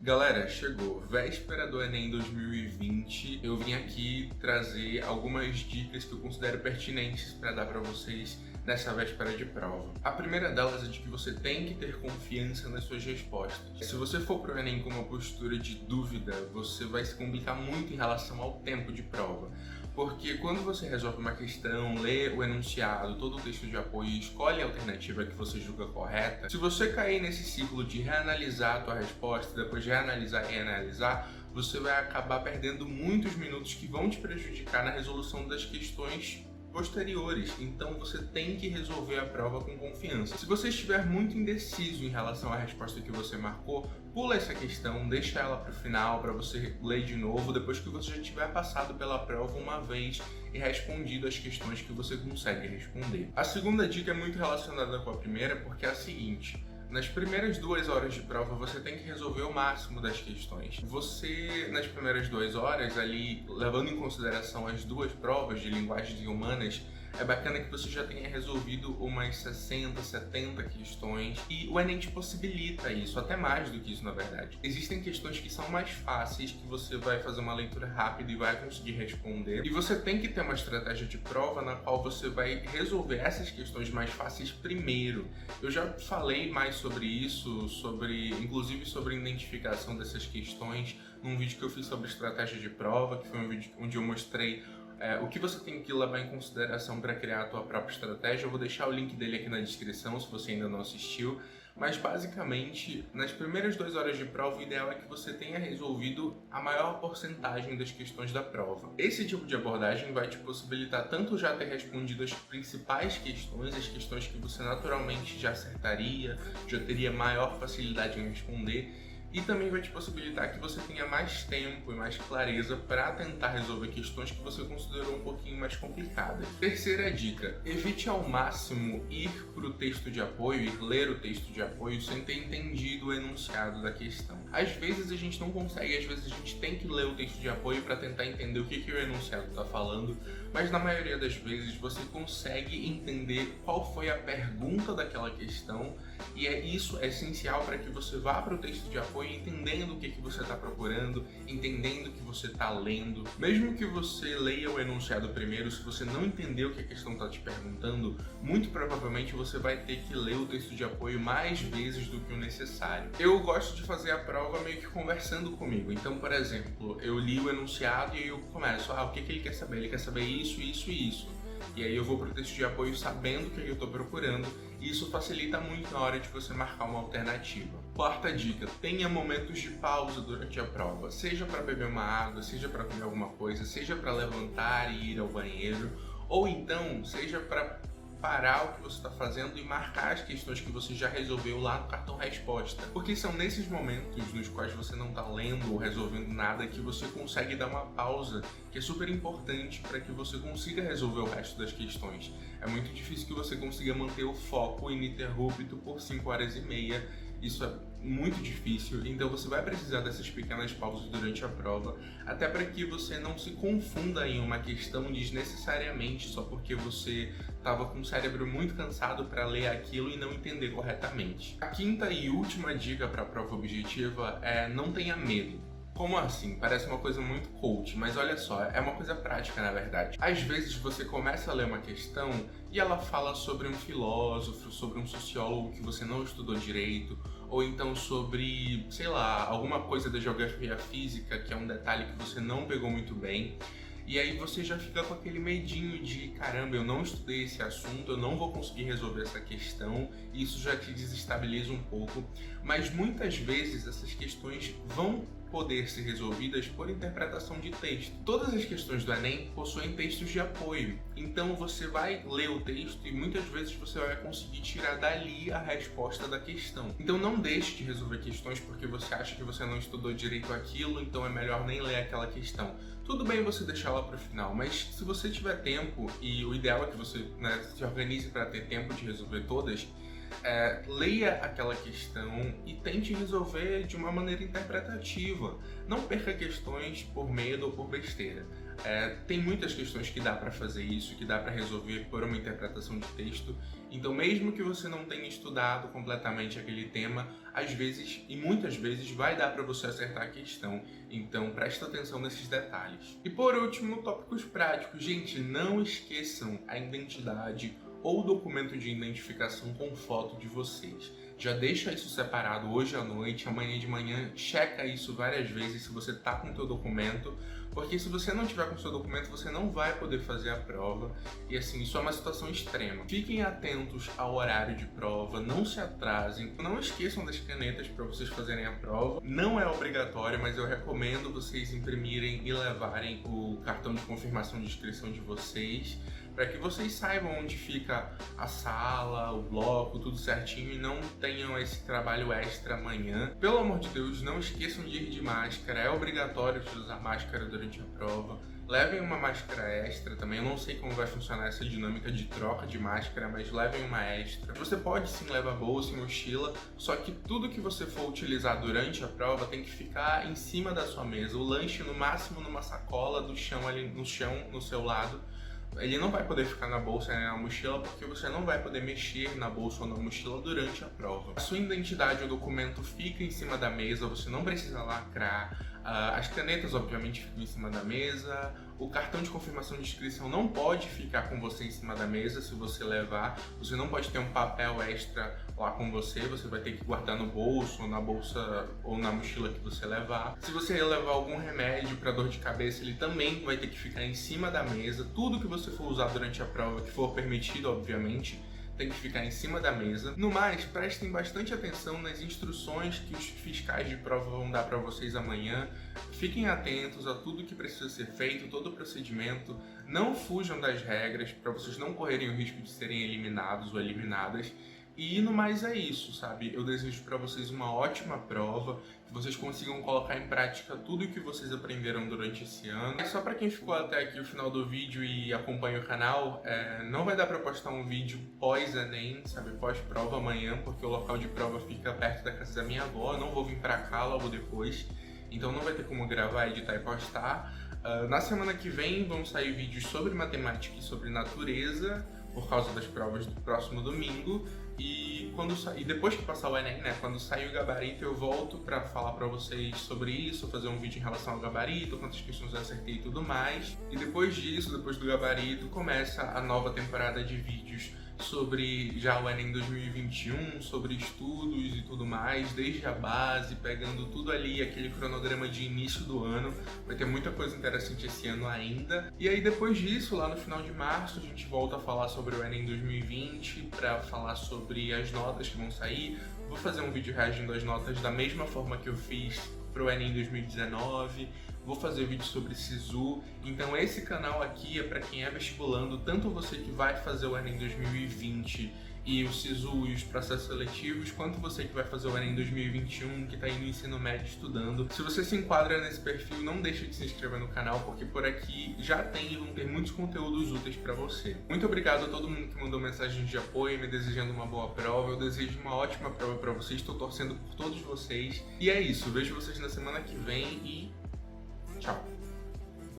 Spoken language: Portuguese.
Galera, chegou, véspera do Enem 2020, eu vim aqui trazer algumas dicas que eu considero pertinentes para dar para vocês nessa véspera de prova. A primeira delas é de que você tem que ter confiança nas suas respostas. Se você for para o Enem com uma postura de dúvida, você vai se complicar muito em relação ao tempo de prova. Porque quando você resolve uma questão, lê o enunciado, todo o texto de apoio e escolhe a alternativa que você julga correta, se você cair nesse ciclo de reanalisar a tua resposta, depois de reanalisar e reanalisar, você vai acabar perdendo muitos minutos que vão te prejudicar na resolução das questões posteriores. Então você tem que resolver a prova com confiança. Se você estiver muito indeciso em relação à resposta que você marcou, pula essa questão, deixa ela para o final para você ler de novo depois que você já tiver passado pela prova uma vez e respondido as questões que você consegue responder. A segunda dica é muito relacionada com a primeira, porque é a seguinte: nas primeiras 2 horas de prova, você tem que resolver o máximo das questões. Você, nas primeiras 2 horas, ali, levando em consideração as 2 provas de linguagens e humanas, é bacana que você já tenha resolvido umas 60, 70 questões e o Enem te possibilita isso, até mais do que isso na verdade. Existem questões que são mais fáceis, que você vai fazer uma leitura rápida e vai conseguir responder. E você tem que ter uma estratégia de prova na qual você vai resolver essas questões mais fáceis primeiro. Eu já falei mais sobre isso, inclusive sobre a identificação dessas questões, num vídeo que eu fiz sobre estratégia de prova, que foi um vídeo onde eu mostrei o que você tem que levar em consideração para criar a tua própria estratégia. Eu vou deixar o link dele aqui na descrição se você ainda não assistiu. Mas basicamente, nas primeiras 2 horas de prova, o ideal é que você tenha resolvido a maior porcentagem das questões da prova. Esse tipo de abordagem vai te possibilitar tanto já ter respondido as principais questões, as questões que você naturalmente já acertaria, já teria maior facilidade em responder, e também vai te possibilitar que você tenha mais tempo e mais clareza para tentar resolver questões que você considerou um pouquinho mais complicadas. Terceira dica: evite ao máximo ir para o texto de apoio e ler o texto de apoio sem ter entendido o enunciado da questão. Às vezes a gente não consegue, às vezes a gente tem que ler o texto de apoio para tentar entender o que o enunciado está falando, mas na maioria das vezes você consegue entender qual foi a pergunta daquela questão, e isso é essencial para que você vá para o texto de apoio entendendo o que você está procurando, entendendo o que você está lendo. Mesmo que você leia o enunciado primeiro, se você não entender o que a questão está te perguntando, muito provavelmente você vai ter que ler o texto de apoio mais vezes do que o necessário. Eu gosto de fazer a prova meio que conversando comigo. Então, por exemplo, eu li o enunciado e eu começo, o que ele quer saber? Ele quer saber isso, isso e isso. E aí eu vou para o texto de apoio sabendo o que eu estou procurando, e isso facilita muito na hora de você marcar uma alternativa. Quarta dica: tenha momentos de pausa durante a prova, seja para beber uma água, seja para comer alguma coisa, seja para levantar e ir ao banheiro, ou então seja para parar o que você está fazendo e marcar as questões que você já resolveu lá no cartão resposta. Porque são nesses momentos nos quais você não está lendo ou resolvendo nada que você consegue dar uma pausa, que é super importante para que você consiga resolver o resto das questões. É muito difícil que você consiga manter o foco ininterrupto por 5 horas e meia. Isso é muito difícil, então você vai precisar dessas pequenas pausas durante a prova, até para que você não se confunda em uma questão desnecessariamente só porque você estava com o cérebro muito cansado para ler aquilo e não entender corretamente. A quinta e última dica para a prova objetiva é: não tenha medo. Como assim? Parece uma coisa muito coach, mas olha só, é uma coisa prática na verdade. Às vezes você começa a ler uma questão e ela fala sobre um filósofo, sobre um sociólogo que você não estudou direito, ou então sobre, sei lá, alguma coisa da geografia física que é um detalhe que você não pegou muito bem. E aí você já fica com aquele medinho de: caramba, eu não estudei esse assunto, eu não vou conseguir resolver essa questão, e isso já te desestabiliza um pouco. Mas muitas vezes essas questões vão poder ser resolvidas por interpretação de texto. Todas as questões do Enem possuem textos de apoio, então você vai ler o texto e muitas vezes você vai conseguir tirar dali a resposta da questão. Então não deixe de resolver questões porque você acha que você não estudou direito aquilo, então é melhor nem ler aquela questão. Tudo bem você deixar ela para o final, mas se você tiver tempo, e o ideal é que você se organize para ter tempo de resolver todas, leia aquela questão e tente resolver de uma maneira interpretativa. Não perca questões por medo ou por besteira. Tem muitas questões que dá para fazer isso, que dá para resolver por uma interpretação de texto. Então, mesmo que você não tenha estudado completamente aquele tema, às vezes e muitas vezes vai dar para você acertar a questão. Então, presta atenção nesses detalhes. E por último, tópicos práticos. Gente, não esqueçam a identidade ou documento de identificação com foto de vocês. Já deixa isso separado hoje à noite, amanhã de manhã, checa isso várias vezes se você tá com o teu documento, porque se você não tiver com o seu documento, você não vai poder fazer a prova, e assim, isso é uma situação extrema. Fiquem atentos ao horário de prova, não se atrasem, não esqueçam das canetas para vocês fazerem a prova. Não é obrigatório, mas eu recomendo vocês imprimirem e levarem o cartão de confirmação de inscrição de vocês, para que vocês saibam onde fica a sala, o bloco, tudo certinho e não tenham esse trabalho extra amanhã. Pelo amor de Deus, não esqueçam de ir de máscara, é obrigatório usar máscara durante a prova. Levem uma máscara extra também, eu não sei como vai funcionar essa dinâmica de troca de máscara, mas levem uma extra. Você pode sim levar bolsa e mochila, só que tudo que você for utilizar durante a prova tem que ficar em cima da sua mesa. O lanche no máximo numa sacola do chão ali no chão, no seu lado. Ele não vai poder ficar na bolsa e na mochila porque você não vai poder mexer na bolsa ou na mochila durante a prova. A sua identidade ou documento fica em cima da mesa, você não precisa lacrar. As canetas, obviamente, ficam em cima da mesa. O cartão de confirmação de inscrição não pode ficar com você em cima da mesa se você levar. Você não pode ter um papel extra lá com você, você vai ter que guardar no bolso, ou na bolsa ou na mochila que você levar. Se você levar algum remédio para dor de cabeça, ele também vai ter que ficar em cima da mesa. Tudo que você for usar durante a prova, que for permitido, obviamente, tem que ficar em cima da mesa. No mais, prestem bastante atenção nas instruções que os fiscais de prova vão dar para vocês amanhã. Fiquem atentos a tudo que precisa ser feito, todo o procedimento. Não fujam das regras para vocês não correrem o risco de serem eliminados ou eliminadas. E no mais é isso, sabe? Eu desejo para vocês uma ótima prova, que vocês consigam colocar em prática tudo o que vocês aprenderam durante esse ano. É só para quem ficou até aqui o final do vídeo e acompanha o canal, não vai dar para postar um vídeo pós-ENEM, sabe? Pós-prova amanhã, porque o local de prova fica perto da casa da minha avó, eu não vou vir para cá logo depois, então não vai ter como gravar, editar e postar. Na semana que vem vão sair vídeos sobre matemática e sobre natureza, por causa das provas do próximo domingo. E depois que passar o Enem, né, quando sair o gabarito, eu volto para falar para vocês sobre isso, fazer um vídeo em relação ao gabarito, quantas questões eu acertei e tudo mais. E depois disso, depois do gabarito, começa a nova temporada de vídeos sobre já o Enem 2021, sobre estudos e tudo mais, desde a base, pegando tudo ali, aquele cronograma de início do ano. Vai ter muita coisa interessante esse ano ainda. E aí depois disso, lá no final de março, a gente volta a falar sobre o Enem 2020, para falar sobre as notas que vão sair. Vou fazer um vídeo reagindo às notas da mesma forma que eu fiz pro Enem 2019. Vou fazer vídeo sobre SISU, então esse canal aqui é para quem é vestibulando, tanto você que vai fazer o Enem 2020 e o SISU e os processos seletivos, quanto você que vai fazer o Enem 2021, que está aí no ensino médio estudando. Se você se enquadra nesse perfil, não deixe de se inscrever no canal, porque por aqui já tem e vão ter muitos conteúdos úteis para você. Muito obrigado a todo mundo que mandou mensagens de apoio, me desejando uma boa prova. Eu desejo uma ótima prova para vocês, estou torcendo por todos vocês. E é isso, vejo vocês na semana que vem e tchau!